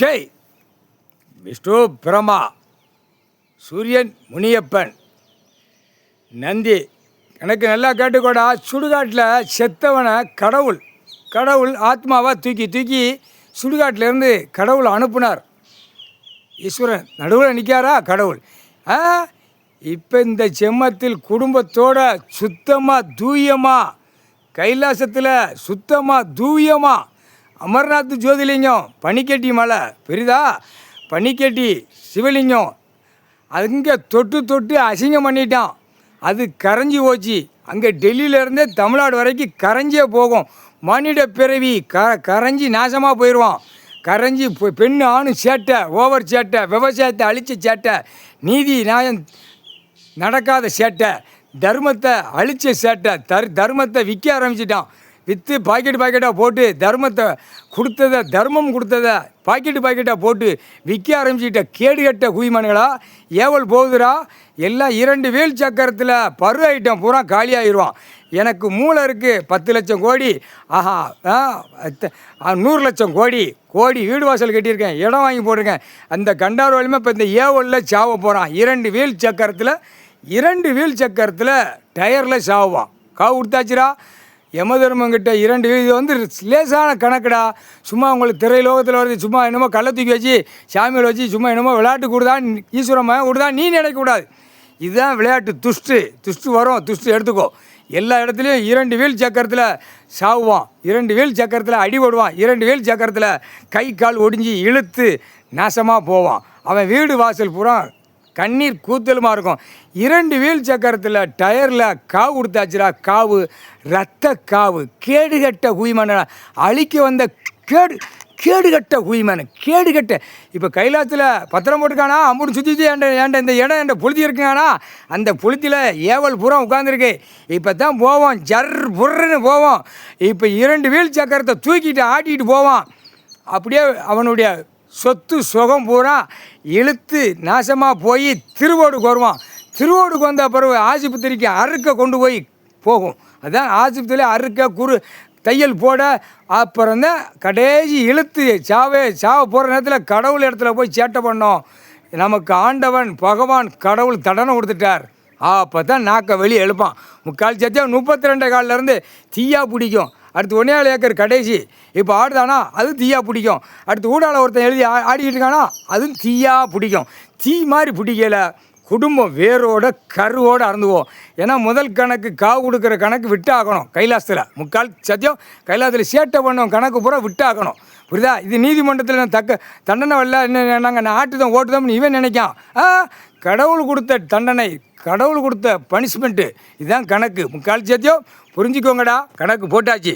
ஷெய் விஷ்ணு பிரமா, சூரியன் முனியப்பன், நந்தி. எனக்கு நல்லா கேட்டுக்கோடா. சுடுகாட்டில் செத்தவனை கடவுள் ஆத்மாவாக தூக்கி சுடுகாட்டிலேருந்து கடவுள் அனுப்புனார். ஈஸ்வரன் நடுவில் நிற்காரா கடவுள். இப்போ இந்த செம்மத்தில் குடும்பத்தோட சுத்தமாக தூயமாக கைலாசத்தில் சுத்தமாக தூயமாக அமர்நாத் ஜோதிலிங்கம், பனிக்கட்டி மலை பெரிதா, பனிக்கட்டி சிவலிங்கம் அங்கே தொட்டு அசிங்கம் பண்ணிட்டான். அது கரைஞ்சி போச்சு. அங்கே டெல்லியிலேருந்தே தமிழ்நாடு வரைக்கும் கரைஞ்சே போகும். மனித பிறவி கரைஞ்சி நாசமாக போயிடுவான். கரைஞ்சி பெண்ணு ஆணு சேட்டை, ஓவர் சேட்டை, விவசாயத்தை அழித்த சேட்டை, நீதி நியாயம் நடக்காத சேட்டை, தர்மத்தை அழித்த சேட்டை, தர்மத்தை விற்க ஆரம்பிச்சிட்டான். விற்று பாக்கெட்டாக போட்டு தர்மம் கொடுத்ததை பாக்கெட்டாக போட்டு விற்க ஆரம்பிச்சிட்ட கேடுகட்ட குய்மனுங்களா. ஏவல் போகுதுரா. எல்லாம் 2 வீல் சக்கரத்தில் பரு ஐட்டம் பூரா காலியாகிடுவான். எனக்கு மூளை இருக்குது 10 லட்சம் கோடி, 100 லட்சம் கோடி வீடு வாசல் கட்டியிருக்கேன், இடம் வாங்கி போட்டிருக்கேன். அந்த கண்டார் வலிமை இப்போ இந்த ஏவலில் சாவ போகிறான். 2 வீல் சக்கரத்தில் டயரில் சாவுவான். காவு கொடுத்தாச்சுரா. யமதர்மங்கிட்ட 2 இது வந்து லேசான கணக்குடா. சும்மா உங்களுக்கு திரைலோகத்தில் வருது, சும்மா என்னமோ கள்ள தூக்கி வச்சு சாமியில் வச்சு சும்மா என்னமோ விளையாட்டு கொடுதான், ஈஸ்வரமாக கொடுதான் நீ நினைக்கக்கூடாது. இதுதான் விளையாட்டு. துஷ்டு வரும், எடுத்துக்கோ. எல்லா இடத்துலையும் 2 வீல் சக்கரத்தில் சாவுவான், 2 வீல் சக்கரத்தில் அடிபடுவான், 2 வீல் சக்கரத்தில் கை கால் ஒடிஞ்சி இழுத்து நாசமாக போவான். அவன் வீடு வாசல் பூரா கண்ணீர் கூத்தலுமா இருக்கும். 2 வீல் சக்கரத்தில் டயரில் காவு கொடுத்தாச்சுரா. காவு ரத்த காவு. கேடுகட்ட குய்மன அழிக்க வந்த கேடுகட்ட குய்மனு கேடுகட்ட. இப்போ கைலாசத்தில் பத்திரம் போட்டுக்கானா, அம்புட்டு சுற்றி ஏண்ட இந்த இடம் என்ற புழுதி இருக்குங்கானா, அந்த புழுத்தியில் ஏவல் பூரா உட்காந்துருக்கு. இப்போ தான் போவோம், புர்ன்னு போவோம். இப்போ 2 வீல் சக்கரத்தை தூக்கிட்டு ஆட்டிகிட்டு போவான். அப்படியே அவனுடைய சொத்து சுகம் பூரா இழுத்து நாசமாக போய் திருவோடுக்கு வருவான். திருவோடுக்கு வந்த பிறகு ஆஸ்பத்திரிக்கு அறுக்க கொண்டு போய் போகும். அதுதான் ஆஸ்பத்திரியில் அறுக்க தையல் போட. அப்புறம்தான் கடைசி இழுத்து சாவ போகிற நேரத்தில் கடவுள் இடத்துல போய் சேட்டை பண்ணோம். நமக்கு ஆண்டவன் பகவான் கடவுள் தண்டனை கொடுத்துட்டார். அப்போ தான் நாக்கை வெளியே எழுப்பான். 3/4 சத்தியம் 32 காலிலேருந்து தீயா பிடிக்கும். அடுத்து 1.5 ஏக்கர் கடைசி இப்போ ஆடுதானா, அது தீயா பிடிக்கும். அடுத்து ஊடால ஒருத்தன் எழுதி ஆடிக்கிட்டு இருக்கானா, அதுவும் தீயா பிடிக்கும். தீ மாதிரி பிடிக்கலை. குடும்பம் வேரோட கருவோடு அறந்துவோம். ஏன்னா முதல் கணக்கு காவு கொடுக்குற கணக்கு விட்டாகணும். கைலாசத்தில் 3/4 சத்தியம் கைலாசத்தில் சேட்டை பண்ணோம் கணக்கு பூரா விட்டாகணும். புரியுதா? இது நீதிமன்றத்தில் தண்டனை வரல, என்ன நாங்கள் ஆட்டுதான் ஓட்டுதோம்னு இவன் நினைக்கான். கடவுள் கொடுத்த தண்டனை, கடவுள் கொடுத்த பனிஷ்மெண்ட்டு, இதுதான் கணக்கு. 3/4 சத்தியம் புரிஞ்சுக்கோங்கடா. கணக்கு போட்டாச்சு.